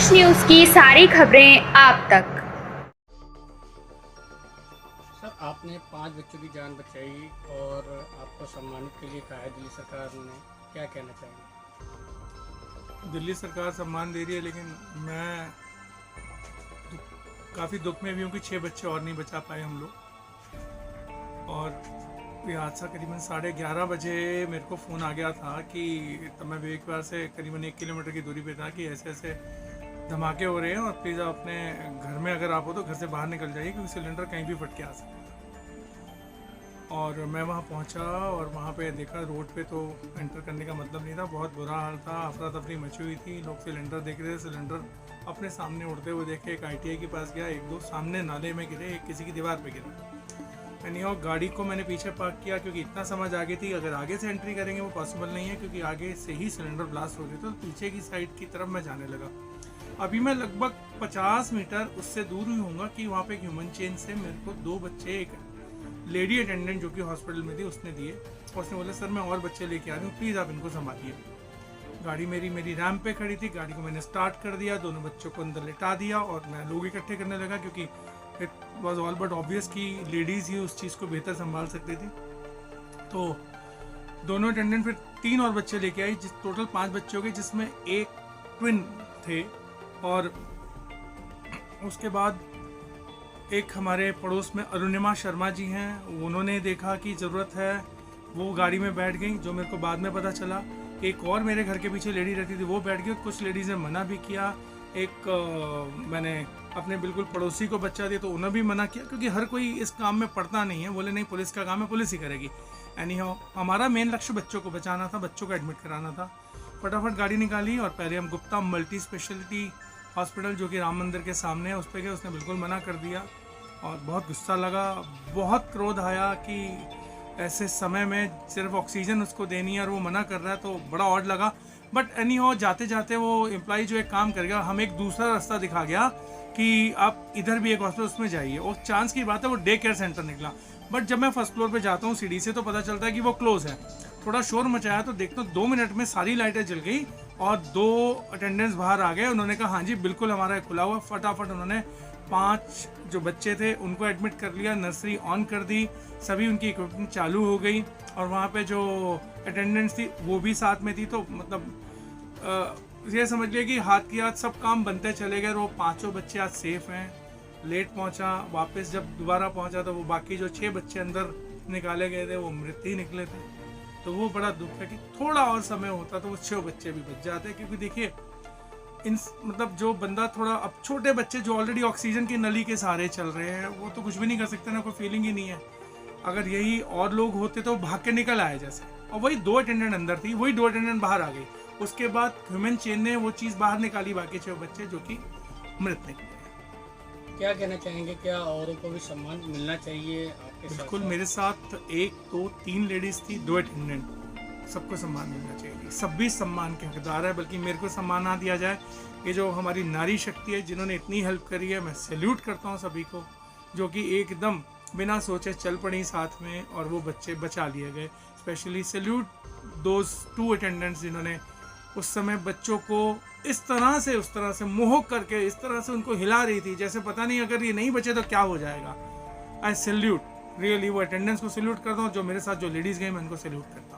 देश न्यूज की सारी खबरें आप तक। सर, आपने 5 बच्चों की जान बचाई और आपको सम्मानित के लिए कहा है दिल्ली सरकार ने, क्या कहना चाहेंगे? दिल्ली सरकार सम्मान दे रही है, लेकिन मैं काफ़ी दुख में भी हूँ कि 6 बच्चे और नहीं बचा पाए हम लोग। और ये हादसा करीबन 11:30 बजे मेरे को फ़ोन आ गया था कि तब मैं बेकबार से करीबन 1 किलोमीटर की दूरी पे था कि ऐसे ऐसे धमाके हो रहे हैं और प्लीज़ आप अपने घर में अगर आप हो तो घर से बाहर निकल जाइए क्योंकि सिलेंडर कहीं भी फट के आ सकता है। और मैं वहाँ पहुँचा और वहाँ पे देखा रोड पे तो एंटर करने का मतलब नहीं था, बहुत बुरा हाल था, अफरा तफरी मची हुई थी, लोग सिलेंडर देख रहे थे, सिलेंडर अपने सामने उड़ते हुए देखे। एक ITI के पास गया, 1-2 सामने नाले में गिरे, एक किसी की दीवार पे गिरा। एनीहाउ गाड़ी को मैंने पीछे पार्क किया क्योंकि इतना समझ आ गई थी अगर आगे से एंट्री करेंगे वो पॉसिबल नहीं है क्योंकि आगे से ही सिलेंडर ब्लास्ट हो गए, तो पीछे की साइड की तरफ मैं जाने लगा। अभी मैं लगभग 50 मीटर उससे दूर ही होऊंगा कि वहाँ पे एक ह्यूमन चेन से मेरे को 2 बच्चे, एक लेडी अटेंडेंट जो कि हॉस्पिटल में थी उसने दिए और उसने बोला सर मैं और बच्चे लेके आ रही हूँ, प्लीज़ आप इनको संभालिए। गाड़ी मेरी रैंप पे खड़ी थी, गाड़ी को मैंने स्टार्ट कर दिया, दोनों बच्चों को अंदर लेटा दिया और मैं लोग इकट्ठे करने लगा क्योंकि it was all but obvious कि लेडीज़ ही उस चीज़ को बेहतर संभाल सकती थी। तो दोनों अटेंडेंट फिर 3 और बच्चे लेके आई, जिस टोटल 5 बच्चे हो गए जिसमें एक ट्विन थे। और उसके बाद एक हमारे पड़ोस में अरुणिमा शर्मा जी हैं, उन्होंने देखा कि ज़रूरत है, वो गाड़ी में बैठ गई, जो मेरे को बाद में पता चला। एक और मेरे घर के पीछे लेडी रहती थी वो बैठ गई, कुछ लेडीज़ ने मना भी किया। एक मैंने अपने बिल्कुल पड़ोसी को बच्चा दिया तो उन्होंने भी मना किया क्योंकि हर कोई इस काम में पड़ता नहीं है, बोले नहीं पुलिस का काम है, पुलिस ही करेगी। एनीहाउ हमारा मेन लक्ष्य बच्चों को बचाना था, बच्चों को एडमिट कराना था। फटाफट गाड़ी निकाली और पहले हम गुप्ता मल्टी स्पेशलिटी हॉस्पिटल जो कि राम मंदिर के सामने है उस पर गए, उसने बिल्कुल मना कर दिया और बहुत गुस्सा लगा, बहुत क्रोध आया कि ऐसे समय में सिर्फ ऑक्सीजन उसको देनी है और वो मना कर रहा है, तो बड़ा ऑड लगा। बट एनीहाउ जाते जाते वो एम्प्लॉय जो एक काम कर गया, हमें एक दूसरा रास्ता दिखा गया कि आप इधर भी एक हॉस्पिटल उसमें जाइए, और चांस की बात है वो डे केयर सेंटर निकला। बट जब मैं फर्स्ट फ्लोर पे जाता हूँ सीढ़ी से तो पता चलता है कि वो क्लोज है। थोड़ा शोर मचाया तो देखता हूँ 2 मिनट में सारी लाइटें जल गई और 2 अटेंडेंट्स बाहर आ गए। उन्होंने कहा हाँ जी बिल्कुल हमारा खुला हुआ। फटाफट उन्होंने 5 जो बच्चे थे उनको एडमिट कर लिया, नर्सरी ऑन कर दी, सभी उनकी इक्विपमेंट चालू हो गई और वहाँ पे जो अटेंडेंट्स थी वो भी साथ में थी। तो मतलब ये समझ लिया कि हाथ की हाथ सब काम बनते चले गए। वो 5 बच्चे आज सेफ हैं। लेट पहुँचा, वापस जब दोबारा पहुँचा तो वो बाकी जो 6 बच्चे अंदर निकाले गए थे वो मृत ही निकले थे। तो वो बड़ा दुख है कि थोड़ा और समय होता तो वो 6 बच्चे भी बच जाते, क्योंकि देखिए मतलब जो बंदा थोड़ा, अब छोटे बच्चे जो ऑलरेडी ऑक्सीजन की नली के सहारे चल रहे हैं वो तो कुछ भी नहीं कर सकते ना, कोई फीलिंग ही नहीं है। अगर यही और लोग होते तो भाग के निकल आए जैसे, और वही 2 अटेंडेंट अंदर थी, वही 2 अटेंडेंट बाहर आ गई। उसके बाद ह्यूमन चेन ने वो चीज़ बाहर निकाली, बाकी 6 बच्चे जो कि मृत निकले। क्या कहना चाहेंगे, क्या औरों को भी सम्मान मिलना चाहिए आपके साथ? बिल्कुल, मेरे साथ 1, 2, 3 लेडीज़ थी, 2 अटेंडेंट, सबको सम्मान मिलना चाहिए। सब भी सम्मान के हकदार है, बल्कि मेरे को सम्मान ना दिया जाए। ये जो हमारी नारी शक्ति है जिन्होंने इतनी हेल्प करी है, मैं सैल्यूट करता हूँ सभी को, जो कि एकदम बिना सोचे चल पड़ी साथ में और वो बच्चे बचा लिए गए। स्पेशली सैल्यूट दोज 2 अटेंडेंट्स जिन्होंने उस समय बच्चों को इस तरह से उस तरह से मोह करके इस तरह से उनको हिला रही थी जैसे पता नहीं अगर ये नहीं बचे तो क्या हो जाएगा। आई सैल्यूट रियली वो अटेंडेंट्स को सैल्यूट करता हूँ, जो मेरे साथ जो लेडीज़ गई मैं उनको सैल्यूट करता हूँ।